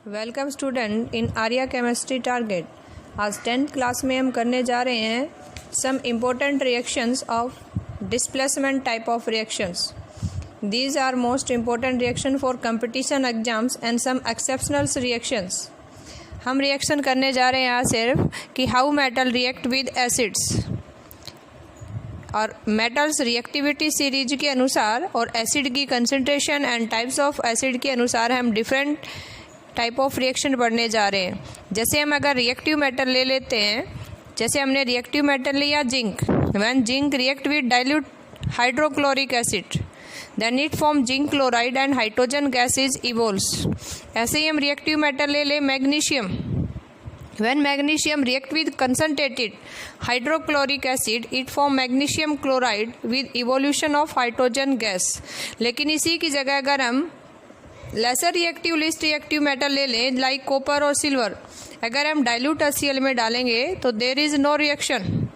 Welcome student in Arya chemistry target. आज 10th class में हम करने जा रहे हैं some important reactions of displacement type of reactions. These are most important reaction for competition exams and some exceptional reactions. हम reaction करने जा रहे हैं आज सिर्फ कि how metal react with acids, और मेटल्स रिएक्टिविटी सीरीज के अनुसार और एसिड की concentration and types of acid के अनुसार हम डिफरेंट टाइप ऑफ रिएक्शन पढ़ने जा रहे हैं। जैसे हम अगर रिएक्टिव मेटल ले लेते हैं, जैसे हमने रिएक्टिव मेटल लिया zinc, when zinc react with dilute hydrochloric acid then it form zinc chloride and hydrogen gas is evolves. ऐसे ही हम रिएक्टिव मेटल ले लें magnesium, when magnesium react with concentrated hydrochloric acid it form magnesium chloride with evolution of hydrogen gas। लेकिन इसी की जगह अगर हम lesser reactive least reactive metal ले लें लाइक कॉपर और सिल्वर, अगर हम डाइल्यूट HCl में डालेंगे तो there is no reaction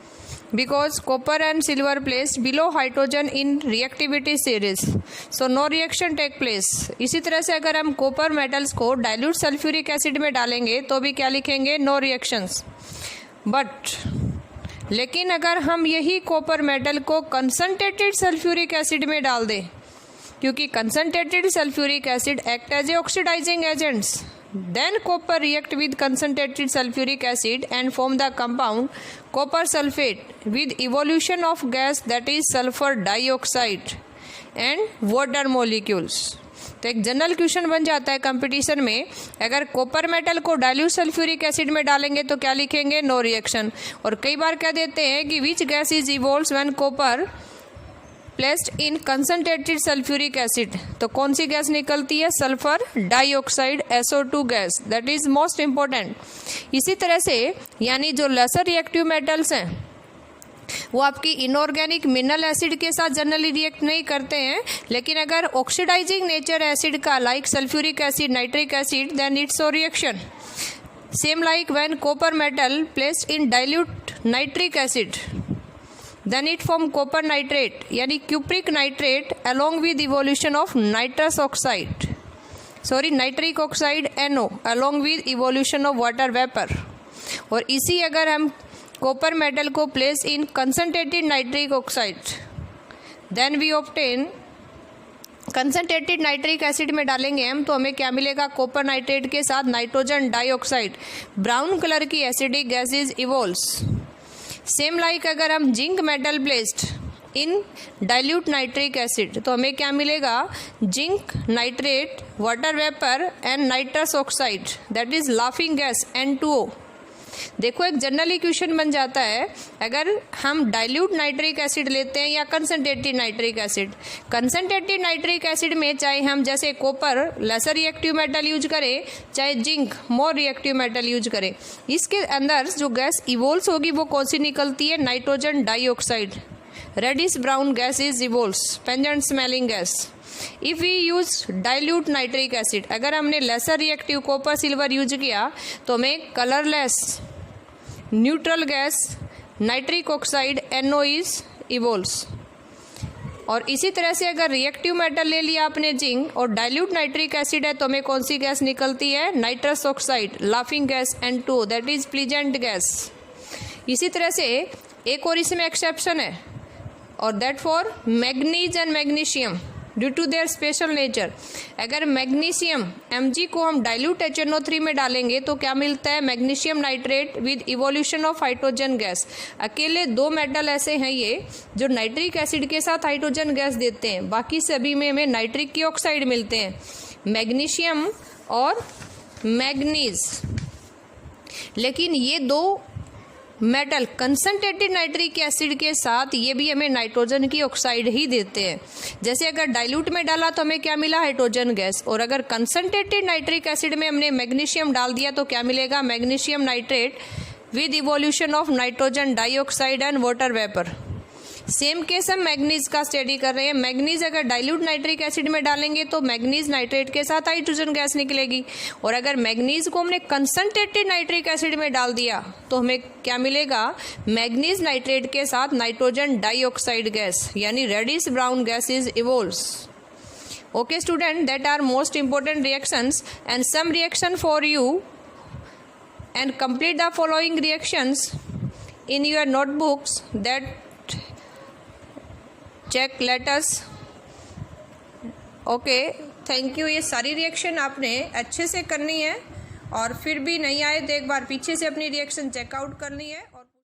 because copper and silver placed below hydrogen in reactivity series, so no reaction take place। इसी तरह से अगर हम कॉपर मेटल्स को डाइल्यूट सल्फ्यूरिक एसिड में डालेंगे तो भी क्या लिखेंगे, नो रिएक्शंस। बट लेकिन अगर हम यही कॉपर मेटल को कंसंट्रेटेड सल्फ्यूरिक एसिड में डाल दें, क्योंकि concentrated sulphuric acid act as a oxidising agents, then copper react with concentrated sulfuric acid and form the compound copper sulfate with evolution of gas that is sulfur dioxide and water molecules। तो एक general question बन जाता है competition में, अगर copper metal को dilute sulphuric acid में डालेंगे तो क्या लिखेंगे, नो रिएक्शन। और कई बार कह देते हैं कि which gas is evolves when copper placed in concentrated sulphuric acid, तो कौन सी गैस निकलती है, sulphur dioxide SO2 gas, that is most important. इसी तरह से यानी जो लेसर रिएक्टिव मेटल्स हैं वो आपकी इनऑर्गेनिक मिनरल एसिड के साथ जनरली रिएक्ट नहीं करते हैं, लेकिन अगर ऑक्सीडाइजिंग नेचर एसिड का like sulphuric acid, nitric acid, then it's a reaction. Same like when copper metal placed in dilute nitric acid then it form copper nitrate यानी cupric nitrate along with evolution of nitrous oxide, nitric oxide NO along with evolution of water vapor। और इसी अगर हम copper metal को place in concentrated nitric oxide then we obtain concentrated nitric acid में डालेंगे हम, तो हमें क्या मिलेगा, कॉपर नाइट्रेट के साथ नाइट्रोजन डाइऑक्साइड, ब्राउन कलर की acidic gas is evolves. Same like अगर हम zinc metal placed in dilute nitric acid तो हमें क्या मिलेगा, zinc nitrate, water vapour and nitrous oxide that is laughing gas N2O। देखो एक जनरली क्वेश्चन बन जाता है, अगर हम डाइल्यूट नाइट्रिक एसिड लेते हैं या concentrated nitric acid, concentrated nitric acid में चाहे हम जैसे copper lesser reactive metal use करें, चाहे zinc more reactive metal use करें, इसके अंदर जो गैस इवोल्व्स होगी वो कौन सी निकलती है, nitrogen dioxide, reddish brown gas is evolves, pungent smelling gas. If we use dilute nitric acid, अगर हमने lesser reactive copper silver use किया तो हमें colourless neutral gas nitric oxide NO is evolves. और इसी तरह से अगर रिएक्टिव मेटल ले लिया आपने जिंक और डाइल्यूट नाइट्रिक एसिड है तो हमें कौन सी गैस निकलती है, nitrous oxide, laughing gas N2O that is pleasant gas. इसी तरह से एक और इसमें एक्सेप्शन है, और that for manganese and magnesium due to their special nature. अगर मैग्नीशियम Mg को हम डाइल्यूट HNO3 में डालेंगे तो क्या मिलता है, magnesium nitrate with evolution of hydrogen gas. अकेले दो मेटल ऐसे हैं ये जो नाइट्रिक एसिड के साथ हाइड्रोजन गैस देते हैं, बाकी सभी में हमें नाइट्रिक की ऑक्साइड मिलते हैं, मैग्नीशियम और मैग्नीज। लेकिन ये दो मेटल कंसंट्रेटेड नाइट्रिक एसिड के साथ ये भी हमें नाइट्रोजन की ऑक्साइड ही देते हैं। जैसे अगर डाइल्यूट में डाला तो हमें क्या मिला, हाइड्रोजन गैस, और अगर कंसंट्रेटेड नाइट्रिक एसिड में हमने मैग्नीशियम डाल दिया तो क्या मिलेगा, magnesium nitrate with evolution of nitrogen dioxide and water vapour. Same case हम मैग्नीज का स्टडी कर रहे हैं। मैग्नीज अगर डाइल्यूट नाइट्रिक एसिड में डालेंगे तो मैग्नीज नाइट्रेट के साथ हाइड्रोजन गैस निकलेगी, और अगर मैग्नीज को हमने कंसंट्रेटेड नाइट्रिक एसिड में डाल दिया तो हमें क्या मिलेगा, मैग्नीज नाइट्रेट के साथ नाइट्रोजन डाइऑक्साइड गैस यानी reddish brown gas is evolves. Okay student, that are most important reactions, and some reaction for you, and complete the following reactions in your notebooks. That check, let us. Okay thank you. ये सारी reaction आपने अच्छे से करनी है, और फिर भी नहीं आए तो एक बार पीछे से अपनी रिएक्शन चेकआउट करनी है।